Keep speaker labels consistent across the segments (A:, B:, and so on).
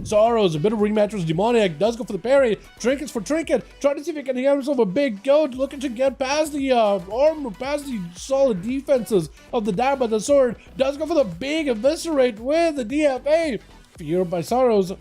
A: Sorrows, a bit of rematch with Demoniac, does go for the parry. Trinkets for Trinket, trying to see if he can get himself a big goat, looking to get past the armor, past the solid defenses of the dab by the sword. Does go for the big eviscerate with the DFA. Feared by Sorrows,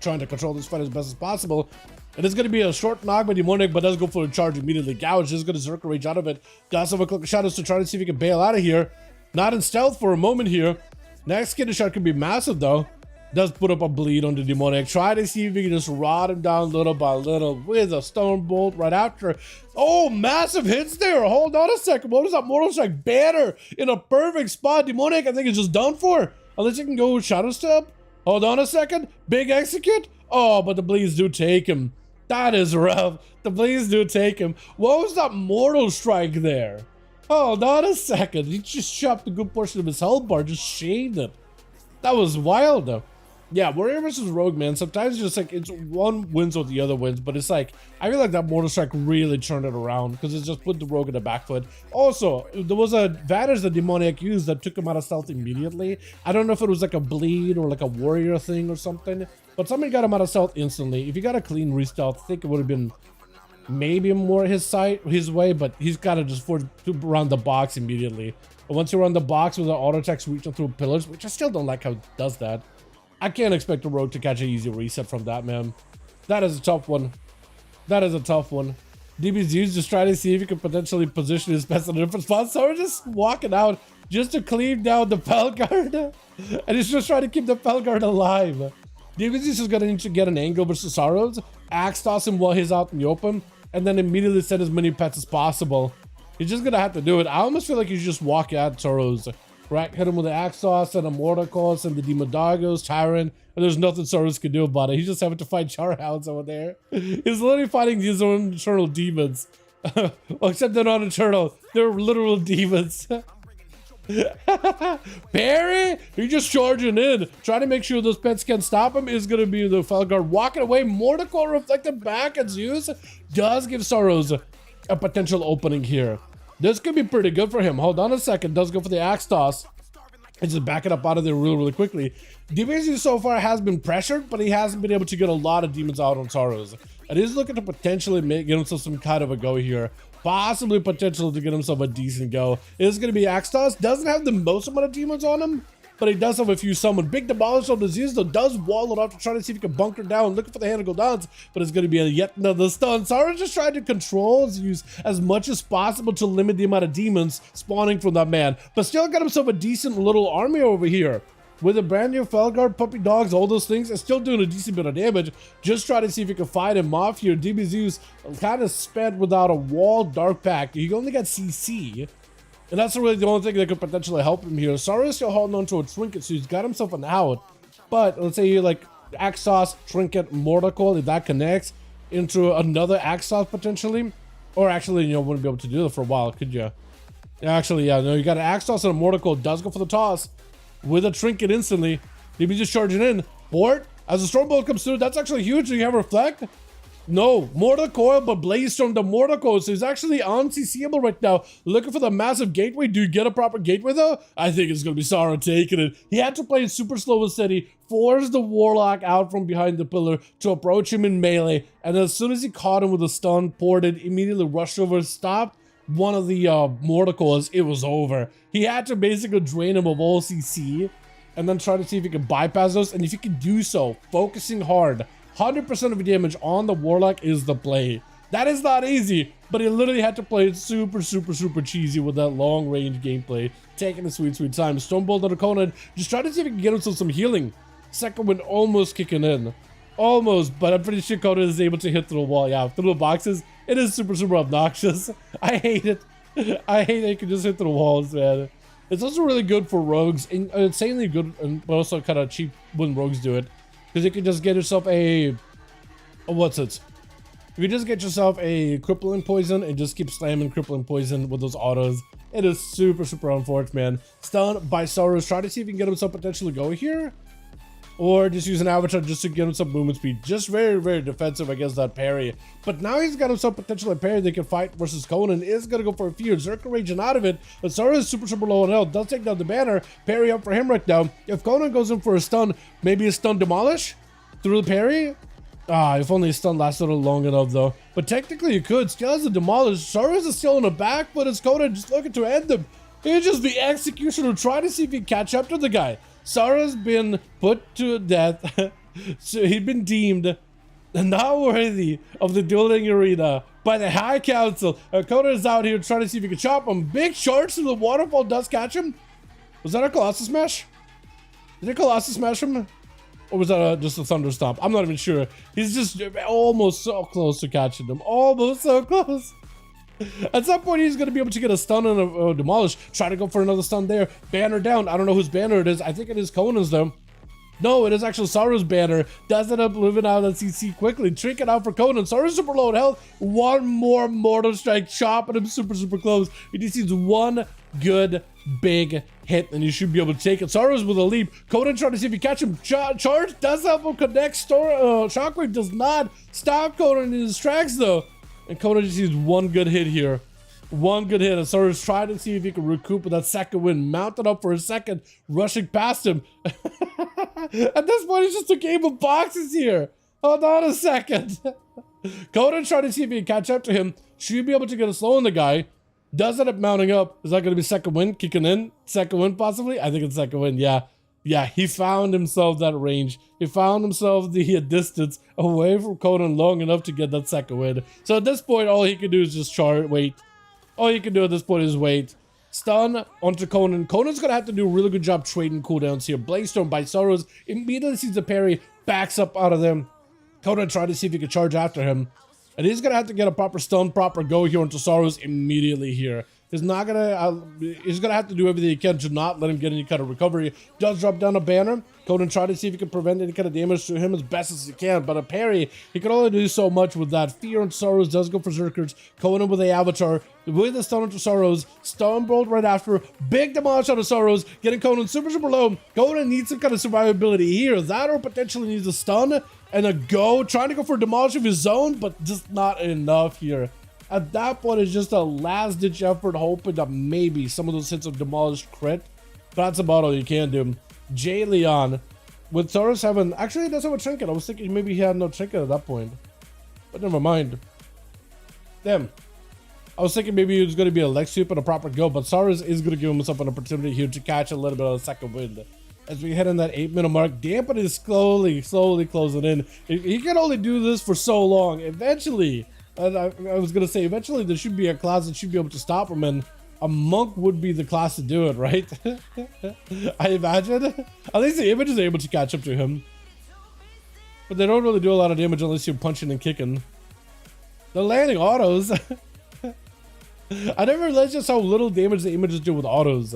A: trying to control this fight as best as possible. It is going to be a short knock by Demoniac, but does go for a charge immediately. Gouge is going to Zerker Rage out of it. Does have a click of shadows to try to see if he can bail out of here. Not in stealth for a moment here. Next Kidney Shot could be massive though. Does put up a bleed on the Demoniac. Try to see if he can just rot him down little by little with a Stone Bolt right after. Oh, massive hits there. Hold on a second. What was that Mortal Strike banner in a perfect spot? Demoniac, I think, is just done for. Unless you can go Shadow Step. Hold on a second. Big execute. Oh, but the bleeds do take him. That is rough. The bleeds do take him. What was that Mortal Strike there? Hold on a second. He just chopped a good portion of his health bar. Just shaved it. That was wild though. Yeah, Warrior versus Rogue, man. Sometimes just like it's one wins or the other wins, but it's like I feel like that Mortal Strike really turned it around because it just put the Rogue in the back foot. Also, there was a advantage the Demoniac used that took him out of stealth immediately. I don't know if it was like a bleed or like a warrior thing or something, but somebody got him out of stealth instantly. If he got a clean re-stealth, I think it would have been maybe more his way, but he's got to just force to run the box immediately. But once you run the box with the auto attacks reaching through pillars, which I still don't like how it does that. I can't expect a Rogue to catch an easy reset from that, man. That is a tough one. That is a tough one. DBZ's just trying to see if he can potentially position his best in a different spot. So we're just walking out just to cleave down the Felguard. And he's just trying to keep the Felguard alive. DBZ's is going to need to get an angle versus Sorrows. Axe toss him while he's out in the open. And then immediately send as many pets as possible. He's just going to have to do it. I almost feel like you just walk out Sorrows. Right, hit him with the Axe Toss and a Mortal Coil and the Demon Doggos, Tyrant, and there's nothing Sorrows can do about it. He's just having to fight Charhounds over there. He's literally fighting his own internal demons. Well, except they're not internal, they're literal demons. Barry, you're just charging in. Trying to make sure those pets can't stop him is going to be the Felguard walking away. Mortal Coil reflected back at Zeus does give Sorrows a potential opening here. This could be pretty good for him. Hold on a second. Does go for the Axe Toss. And just back it up out of there really quickly. DBZ so far has been pressured, but he hasn't been able to get a lot of demons out on Sorrows. And he's looking to potentially get himself some kind of a go here. Possibly potential to get himself a decent go. It's going to be Axe Toss. Doesn't have the most amount of demons on him, but he does have a few summoned. Big demolish on Disease though does wall it off to try to see if he can bunker down, looking for the hand to go down, but it's going to be yet another stun. Sorrow's just trying to control Zeus as much as possible to limit the amount of demons spawning from that man, but still got himself a decent little army over here. With a brand new Felguard, puppy dogs, all those things, and still doing a decent bit of damage. Just try to see if you can fight him off here. DB Zeus kind of spent without a wall Dark Pact. He only got CC. And that's really the only thing that could potentially help him here. Sorrow is still holding on to a Trinket, so he's got himself an out. But let's say you like Axe Toss, Trinket, Mortal Coil, if that connects into another Axe Toss potentially. Or actually, you know, wouldn't be able to do that for a while, could you? Actually, yeah, no, you got an Axe Toss and a Mortal Coil. Does go for the toss with a Trinket instantly. Maybe just charging in. Port, as the Storm Bolt comes through, that's actually huge. Do you have Reflect? No, Mortal Coil, but Blaze Storm the Mortal Coil, so he's actually unCCable right now, looking for the massive gateway. Do you get a proper gateway though? I think it's going to be Sorrow taking it. He had to play it super slow and steady, force the Warlock out from behind the pillar to approach him in melee, and as soon as he caught him with a stun, ported, immediately rushed over, stopped one of the Mortal Coils, it was over. He had to basically drain him of all CC, and then try to see if he can bypass those, and if he can do so, focusing hard, 100% of damage on the Warlock is the play. That is not easy, but he literally had to play it super cheesy with that long range gameplay, taking a sweet time. Stormbolt on the Conan, just trying to see if he can get himself some healing. Second wind almost kicking in. Almost, but I'm pretty sure Conan is able to hit through the wall. Yeah, through the boxes. It is super obnoxious. I hate it. I hate that you can just hit through the walls, man. It's also really good for rogues, and insanely good, but also kind of cheap when rogues do it. Because you can just get yourself a what's it? You can just get yourself a crippling poison and just keep slamming crippling poison with those autos. It is super unfortunate, man. Stunned by Sorrows. Try to see if you can get himself potentially go here. Or just use an avatar just to get him some movement speed. Just very defensive against that parry. But now he's got himself potentially a parry they can fight versus Conan. Is going to go for a fear. Zerker raging out of it. But Sorrow is super low on health. Does take down the banner. Parry up for him right now. If Conan goes in for a stun, maybe a stun demolish. Through the parry? Ah, if only his stun lasted long enough though. But technically you could. Still has a demolish. Saurus is still in the back, but it's Conan just looking to end him. He's just the executioner trying to see if he can catch up to the guy. Saurus has been put to death. So he'd been deemed not worthy of the dueling arena by the High Council. Conan is out here trying to see if he can chop him. Big charge to the waterfall does catch him. Was that a Colossus Smash? Did it Colossus Smash him? Or was that just a Thunder Stomp? I'm not even sure. He's just almost so close to catching him. Almost so close. At some point, he's going to be able to get a stun and a demolish. Try to go for another stun there. Banner down. I don't know whose banner it is. I think it is Conan's though. No, it is actually Saru's banner. Does end up living out that CC quickly. Trick it out for Conan. Saru's super low in health. One more Mortal Strike, chopping him super close. He just needs one good big hit, and you should be able to take it. Saru's with a leap. Conan trying to see if he catch him. Charge does help him connect. Shockwave does not stop Conan in his tracks though. And Conan just needs one good hit here. One good hit. And Saru's trying to see if he can recoup with that second win. Mounted up for a second. Rushing past him. At this point, it's just a game of boxes here. Hold on a second. Conan trying to see if he can catch up to him. Should be able to get a slow on the guy. Does end up mounting up. Is that going to be second win? Kicking in? Second win possibly? I think it's second win. Yeah. Yeah, he found himself that range. He found himself the distance away from Conan long enough to get that second win. So at this point, all he can do is just wait. All he can do at this point is wait. Stun onto Conan. Conan's going to have to do a really good job trading cooldowns here. Blaze Storm by Saurus. Immediately sees the parry. Backs up out of them. Conan trying to see if he can charge after him. And he's going to have to get a proper stun, proper go here onto Saurus immediately here. He's not gonna. He's gonna have to do everything he can to not let him get any kind of recovery. Does drop down a banner. Conan try to see if he can prevent any kind of damage to him as best as he can. But a parry, he can only do so much with that. Fear and Saurus does go for Berserkers. Conan with the Avatar. With the stun onto Saurus. Stun Bolt right after. Big demolish out of Saurus. Getting Conan super low. Conan needs some kind of survivability here. That or potentially needs a stun and a go. Trying to go for a demolish of his own, but just not enough here. At that point, it's just a last-ditch effort, hoping that maybe some of those hits of demolished crit. But that's about all you can do. Jay Leon, with Saurus having... Actually, he doesn't have a trinket. I was thinking maybe he had no trinket at that point. But never mind. Damn. I was thinking maybe he was going to be a leg sweep and a proper go, but Saurus is going to give himself an opportunity here to catch a little bit of a second wind. As we hit in that 8-minute mark, Dampen is slowly closing in. He can only do this for so long. Eventually... I was going to say, eventually there should be a class that should be able to stop him, and a monk would be the class to do it, right? I imagine. At least the image is able to catch up to him. But they don't really do a lot of damage unless you're punching and kicking. They're landing autos. I never realized just how little damage the images do with autos.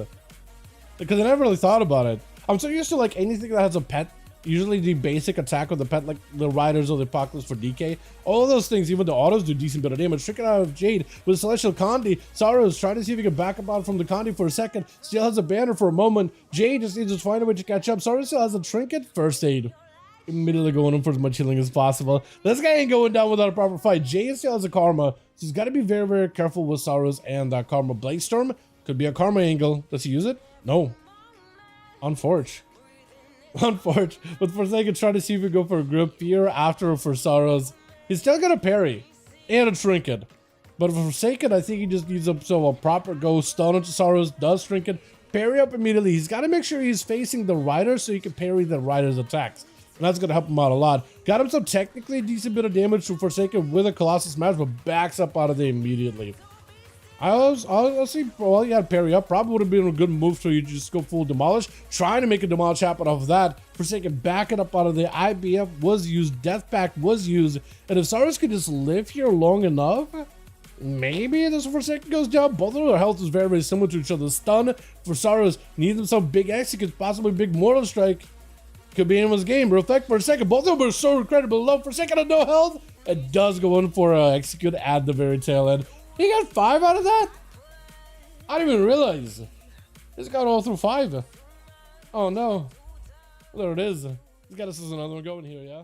A: Because I never really thought about it. I'm so used to like anything that has a pet. Usually the basic attack with the pet, like the Riders or the Apocalypse for DK. All of those things, even the autos do decent bit of damage. Trick it out of Jade with Celestial Condi. Saurus trying to see if he can back up out from the Condi for a second. Still has a banner for a moment. Jade just needs to find a way to catch up. Saurus still has a trinket. First aid. Immediately going in for as much healing as possible. This guy ain't going down without a proper fight. Jade still has a Karma. So he's got to be very careful with Saurus and that Karma. Blaze Storm. Could be a Karma angle. Does he use it? No. Unforge. But Forsaken trying to see if we go for a grip here after for Saurus. He's still got a parry and a trinket. But for Forsaken, I think he just needs a proper go. Stun into Saurus, does trinket, parry up immediately. He's got to make sure he's facing the Rider so he can parry the Rider's attacks. And that's going to help him out a lot. Got him some technically decent bit of damage to Forsaken with a Colossus Smash, but backs up out of there immediately. I'll see. Well, you had parry up. Probably would have been a good move so you just go full demolish. Trying to make a demolish happen off of that. Forsaken backing up out of the IBF was used. Death Pact was used. And if Saurus could just live here long enough, maybe this Forsaken goes down. Both of their health is very similar to each other. Stun for Saurus. Needs him some big executes, possibly big Mortal Strike. Could be anyone's game. Reflect for a second. Both of them are so incredible low. Forsaken at no health. It does go in for execute at the very tail end. He got 5 out of that? I didn't even realize. He's got all through 5. Oh no. Well, there it is. He's got us another one going here, yeah?